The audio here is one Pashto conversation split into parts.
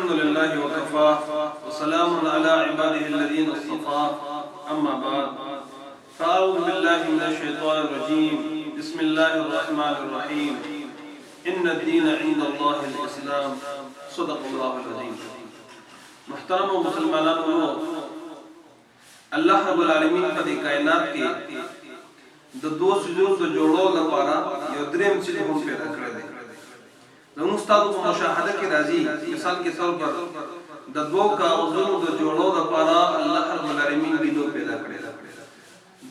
الحمد لله وكفى وسلام على عباده الذين اصطفى أما بعد فأعوذ بالله من الشيطان الرجيم بسم الله الرحمن الرحيم إن الدين عند الله الإسلام صدق الله العظيم. محترم مسلمانان الله رب العالمین په دې کائنات کې د دوه سيزونو د جوړولو لپاره یو دریم څه هم پیدا کړی دی. زموږ استاد په مشاهده کې راځي مثال کې طور پر د دوه کاغذونو د جوړولو لپاره الله رب العالمین ګیلو پیدا کړی دی.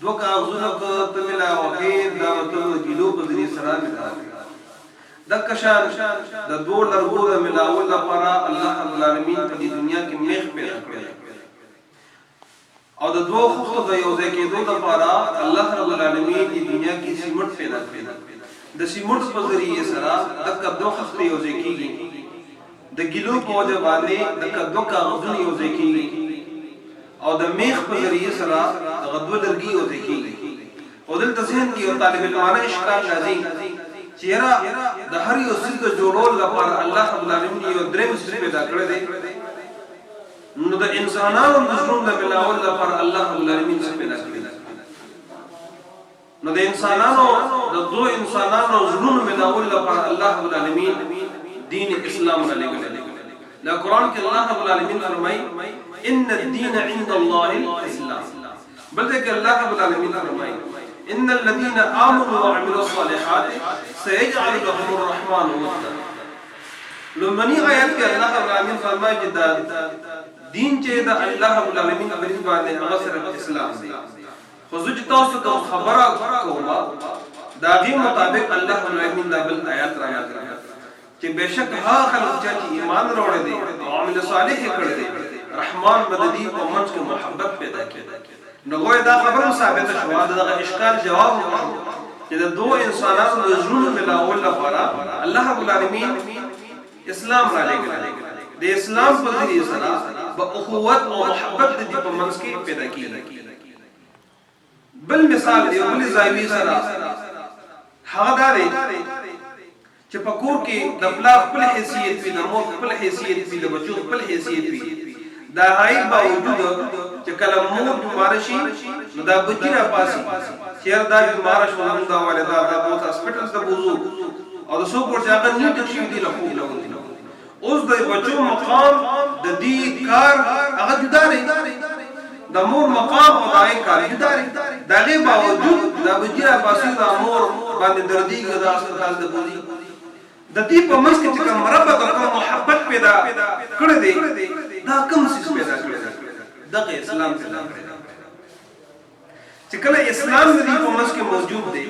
دوه کاغذونو ته ملا وهي دا ته ګیلو په دې سره ملا د کشان د دوه لرګو د ملاول لپاره الله رب العالمین په دې دنیا کې میخ پیدا کړی دی. او د دوه خښتو د یو ځای کېدو لپاره الله رب العالمین د دنیا کې سیمنټ پیدا کړی. د سیمنټ په ذریعه سره د دوه خښتې یو ځای کېږي. د ګیلو په وجه باندې د دوه کاغذونه یو ځای کېږي او د میخ په ذریعه سره د دوه لرګي یو ځای کېږي. او دلته ذهن کې یو طالب علمانه اشکال راځي چې یاره د هر یو څیز د جوړولو لپاره الله رب العالمین یو دریم څیز پیدا کړی دی. نو د انسانانو د ژوند د ملاول لپاره الله رب العالمین څه پیدا کړی دی. نو د انسانانو د دوه انسانانو ژوند ملاول لپاره الله رب العالمین دین اسلام را لګل. دا قرآن کې الله رب العالمین فرمایي ان الدين عند الله الاسلام. بلکې الله رب العالمین فرمایي ان الذين امنوا وعملوا الصالحات سيجعل لهم الرحمن ودا. لمنی آیات کې الله رب العالمین فرمایي چې دا دین چې دا الله رب العالمین په دې باندې هغه سره اسلام دی. خو زه چې تاسو ته خبره کوم دا غي مطابق الله رب العالمین دا بل آیات را یاد کړئ چې بشک هغه خلک چې ایمان وروړي دي او عمل صالح کړي دي رحمان مددي او منځ کې محبت پیدا کړي. نو غوې دا خبره ثابته شو دا اشکال جواب وکړو چې د دوه انسانانو د ژوند ملاول لپاره الله رب العالمین اسلام را لګل. د اسلام په ذریعه سره په اخوت او محبت د دې په منځ کې پیدا کیږي. بل مثال دی بل زاویه سره هغه دا دی چې په کور کې د پلار خپل حیثیت وي، د مور خپل حیثیت وي، د بچو خپل حیثیت وي. دا هاي باوجود چې کله مور بیمار شي نو دا بچی را پاسي چیر دا بیمار شو نو دا والدا دا په هسپټل ته بوزو او د سو پور چې هغه نیټ شي دی له خو اوس د بچو مقام د دې کار هغه جدا دی، د مور مقام او دای کار جدا دی. دا غي باوجود د بجیرا پاسي د مور باندې دردي غدا هسپتال د بوزي د دې په منځ کې چې کوم مربت او محبت پیدا کړی دی دا کوم څه پیدا کړی دی دغه اسلام پیدا کړی دی. چې کله اسلام د دې په منځ کې موجود دی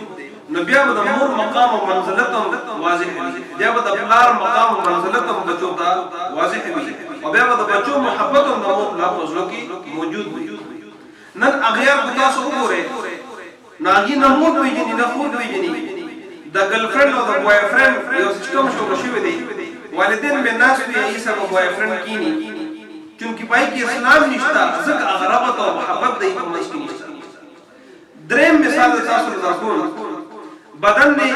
نو بیا به د مور مقام او منزلت هم واضح وي، بیا به د پلار مقام او منزلت هم بچو ته واضح وي او بیا به د بچو محبت هم د مور په زړه کې موجود وي. نن اغیار په تاسو وګورئ ناګي نه مور پیژني نه خور پیژني د ګرل فرند او د بوای فرند یو سیستم شروع شوی دی. والدین به ناس وي یې سره بوای فرند کینی چونکی پای کې اسلام نشته ځکه اغربت او محبت دی په منځ کې نشته. دریم مثال تاسو درکول بدن دی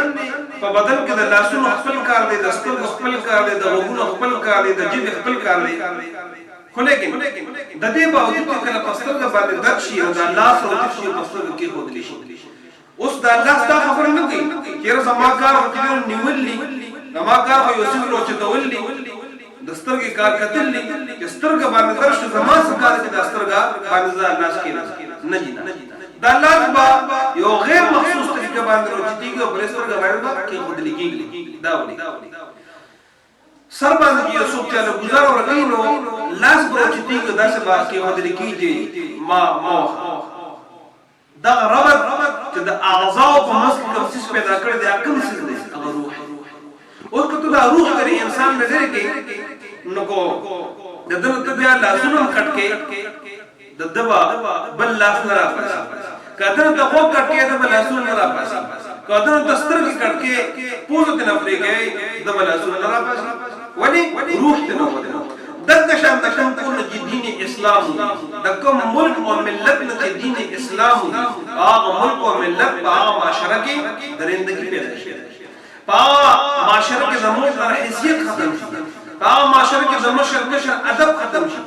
په بدن کې د لاسونو خپل کار دی، د سترګو خپل کار دی، د غوږونو خپل کار دی، د جیب خپل کار دی. خو لیکن د دې باوجود کله په سترګو باندې درد شي او د لاس او د شي په سترګو کې هودلی شي. اوس د الله ستاسو خبر نه کوي چې زما کار وکړو نیولې زما کار خو یو څه ورو چې تولې د سترګې کار کتلې چې سترګې باندې درشه زما څه کار چې د سترګې باندې لاس کې نه جي دا لاس با یو غیر مخصوص طریقه باندې روچتیږي او برسترګې باندې کې هودلی کېږي. دا ولي سر باندې یو څوک چې له گزار ورغی نو لاس بروچتیږي دا څه باندې هودلی کېږي ما دا ربط چې د اعضاء په منځ کې کوم څه پیدا کړی دی کوم څه دی هغه روح. اوس کته دا روح لري انسان نه لري کې نو کو د دغه ته بیا لاسونو کټ کې د دوا بل لاس نه راپاسي کته ته خو کټ کې د بل لاسونو نه راپاسي کته ته سترګې کټ کې پوزو ته نه پریږي د بل لاسونو نه راپاسي ونی روح ته نه ودی دغه شان د کوم دین اسلام د کوم ملک او ملت نه دین اسلام هغه ملک او ملت هغه معاشره کې درندګي پیدا شي، هغه معاشره کې زموږ حیثیت ختم شي، هغه معاشره کې د مشر ادب ختم شي،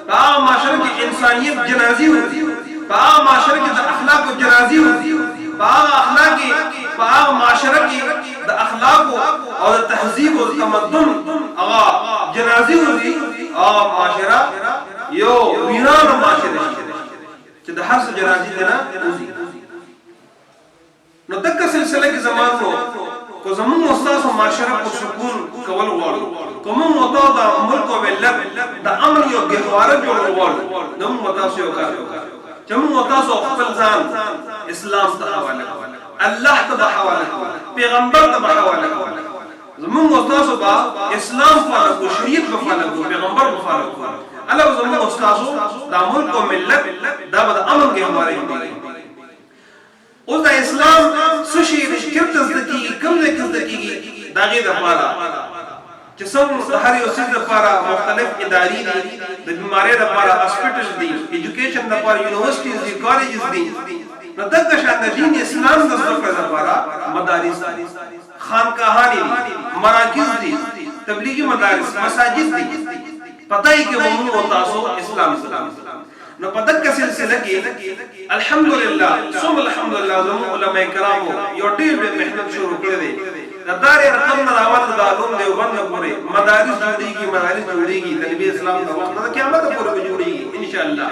هغه معاشره کې انسانیت جنازي وځي، هغه معاشره کې د اخلاق جنازي وځي، هغه معاشره کې د اخلاق او د تهذیب او تمدن هغه جنازي وځي، هغه معاشره یو ویرانه معاشره چې د هر څه جنازي نه وځي. نو دغه سلسله کې زمانو کو زمون استاد معاشره پر سکون کول غواړو، کوم متو د ملک او ملت د امن یو ګهواره جوړول غواړو، نو متاسو یو کار چې موږ تاسو خپل ځان اسلام ته حواله کړو، الله ته حواله کړو، پیغمبر ته حواله کړو. زموږ تاسو با اسلام فالو کو، شریعت په فالو کو، پیغمبر په فالو کو. الله زموږ تاسو د ملک او ملت دا د امن ګهواره جوړوي. اوس د اسلام څه شي د شرط زدکی کوم ځای کې زدکیږي دا غي د پاره چې څنګه هر یو څه لپاره مختلف ادارې دي، د بیماری لپاره هسپټل دي، ایجوکیشن لپاره یونیورسيټیز دي، کالجز دي. نو دغه شان د دین اسلام د زده کړې لپاره مدارس دي، خانقاهانی دي، مراکز دي، تبلیغی مدارس، مساجد دي. پتہ یې کې موږ او تاسو اسلام نو په دغه سلسله کې الحمدلله ثم الحمدلله زموږ علماء کرامو یو ډېر محنت شروع کړې دي. د دار رقم نه راوړل د علوم دیوبند نه پورې مدارس جوړیږي، د نبی اسلام د وخت نه قیامت پورې جوړیږي ان شاء الله.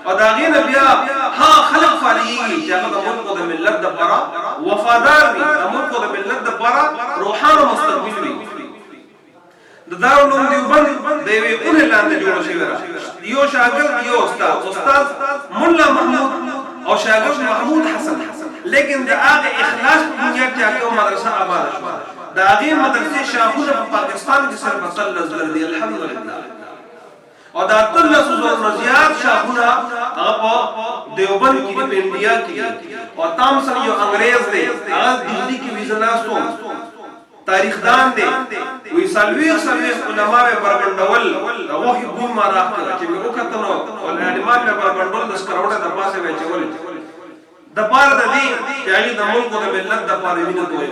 او دا غینه بیا ها خلق فعالیږي چې هغه د ملک او د ملت لپاره وفادار وي، د ملک او د ملت لپاره روحانه مستقبل وي. د دارالعلوم دیوبند د یوې اونې لاندې جوړ شوی دی، یو شاګرد یو استاد مولا محمود او شاګرد محمود حسن، لیکن د هغه اخلاص په بنیاد چې هغه مدرسه آباد شوه. د هغې مدرسې شاخونه په پاکستان کې صرف 13 زره دي الحمدلله، او دا 13 زره نه زیات شاخونه هغه په دیوبند کې په انډیا کې. او تام سره یو انګريز دی، هغه دلی کې ویزناستو تاریخ دان دی، وی سلویخ علماء بربندول هغه ګون ما راکړه چې موږ کتنو او علماء بربندول د سکروټه د پاسه وچول د پاره د دې چې هغه د ملک او د ملت د پاره ویني کوي.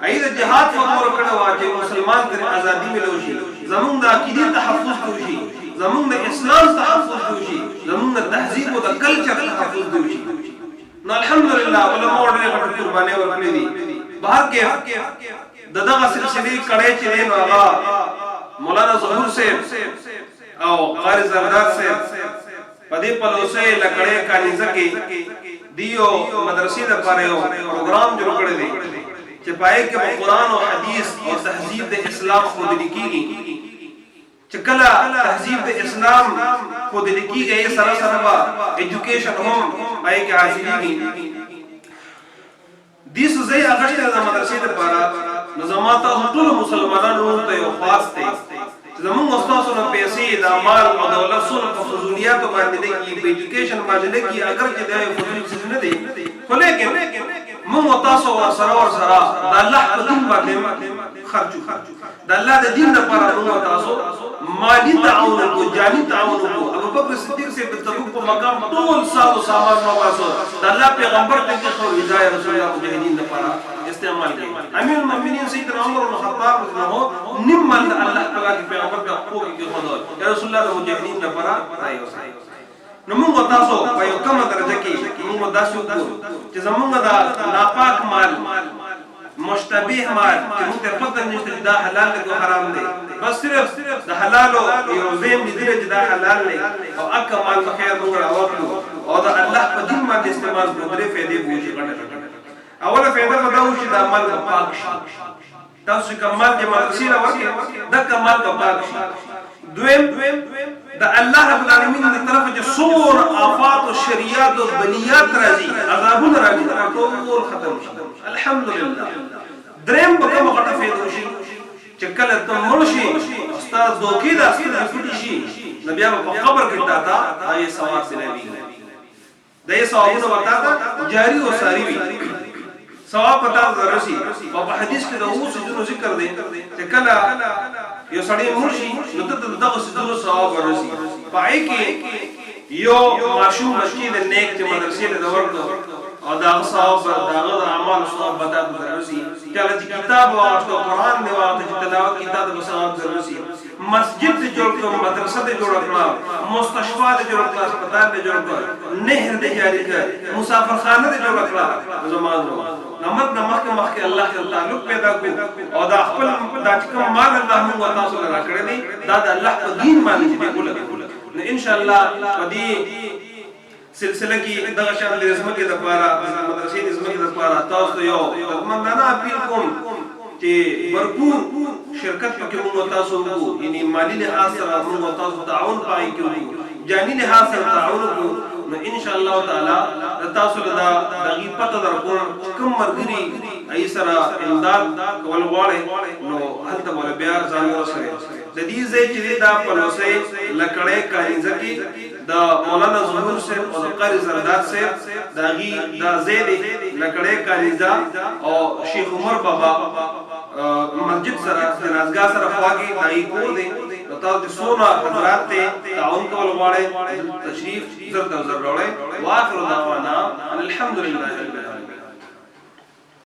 اې د جهاد فخر کړه وا چې مسلمان تر ازادي ملو شي، زمونږ د عقیدې تحفظ کوي، زمونږ د اسلام تحفظ کوي، زمونږ د تهذیب او د کلچر تحفظ کوي. نو الحمدلله علماء ډېر قرباني ورکړي دي. بهر کې دغه سلسله کړه چې نو هغه مولانا ظهور صاحب او قاری زردار صاحب په دې پلوسه لکړې کانیزه کې دیو مدرسې لپاره یو پروګرام جوړ کړی دی چې پای کې قرآن او حدیث او تهذیب د اسلام خو د لیکيږي، چې کله تهذیب د اسلام خو د لیکيږي سره سره با ایجوکیشن هم پای کې حاصلېږي. دې څه ځای اغشته د مدرسې لپاره نظامات ټول مسلمانانو ته یو خاص دی چې زموږ استادانو نه پیسې د مال او دولت سره په فضولیات باندې نه کې، په ایجوکیشن باندې نه کې، اگر چې دا یو فضول څه نه دی، خو لیکن موږ تاسو سره د الله په دین باندې خرچو، د الله د دین لپاره موږ تاسو مالی تعاون کو، جانی تعاون کو. ابو بکر صدیق سے په تبوک په مقام ټول ساو سامان مواسو د الله پیغمبر ته کې خو هدايه رسول الله مجاهدین لپاره استعمال کړي. امیر المؤمنین سیدنا عمر بن الخطاب رضی الله عنه نعمت الله تعالی پیغمبر ته حقوق کې خدای یا رسول الله مجاهدین لپاره رايو. نو موږ تاسو په یو کومه درجه کې موږ داسې وکړو چې زموږ د ناپاک مال، مشتبه مال چې موږ ته پته نشته دا حلال دی او حرام دی، بس صرف د حلال او یو زم دي چې دا حلال دی او اکه مال په خیر موږ راوړو او د الله په دین باندې استعمال کوو. درې فائدې وږي غټه. اوله فائدہ دا و چې د عمل پاک شي، تاسو کمال چې مدرسې راوړي دا کمال پاک شي. دویم د الله رب العالمین دی طرف چې سور آفات او شریعت او بلیات راځي، عذابونه راځي، ټول ختم شي الحمدلله. دریم په کومه غټه فائدہ شي چې کله ته مړ شي استاد دوکې د اصل پټي شي، نبی په قبر کې تا دا یې ثواب سلامي دا یې ثوابونه وتا جاری او ساری وي، ثواب پتا درسي. او په حدیث کې د اوس جنو ذکر دی چې کله یو سړی مرشي نو ته دغه سدو ثواب ورسي. پای کې یو معشوم بچی د نیک چې مدرسې له ورته او دا ثواب داغه اعمال ثواب بتا درسي. کله چې کتاب واغشتو قرآن دی واغشتو تلاوت کتاب د ثواب درسي. مسجد دې جوړ کړ مدرسه دې جوړ کړ مستشفى دې جوړ کړ هسپتال دې جوړ کړ نهر دې جاری کړ مسافرخانه دې جوړ کړ زمانو نمک مخکې الله تعالی تعلق پیدا کو او دا خپل دا کوم مال الله موږ تاسو لپاره کړی دی دا د الله په دین باندې دې ولګي نو ان شاء الله په دې سلسله کې دغه شان د زمکه د لپاره مدرسې د زمکه د لپاره تاسو یو مننه اپیل کوم چې ورکو شرکت پکې موږ تاسو وکړو یعنی مالی لحاظ سره موږ تاسو تعاون پای کوو جانی لحاظ سره تعاون وکړو نو ان شاء الله تعالی تاسو دا دغه پته درکو کوم مرګري ای سره امداد کول غواړي نو هلته ول بیا ځان ورسره د دې ځای چې دا پلوسه لکړې کاینځ کې دا مولانا ظهور صاحب او قاری زرداد صاحب داغي دا زید لکړې کالیزا او شیخ عمر بابا مسجد سره جنازګاه سره خواږي دای کور دی نو تاسو سونا حضرات ته تعاون کول غواړي تشریف زر راوړئ واخر دعوانا الحمدلله رب العالمین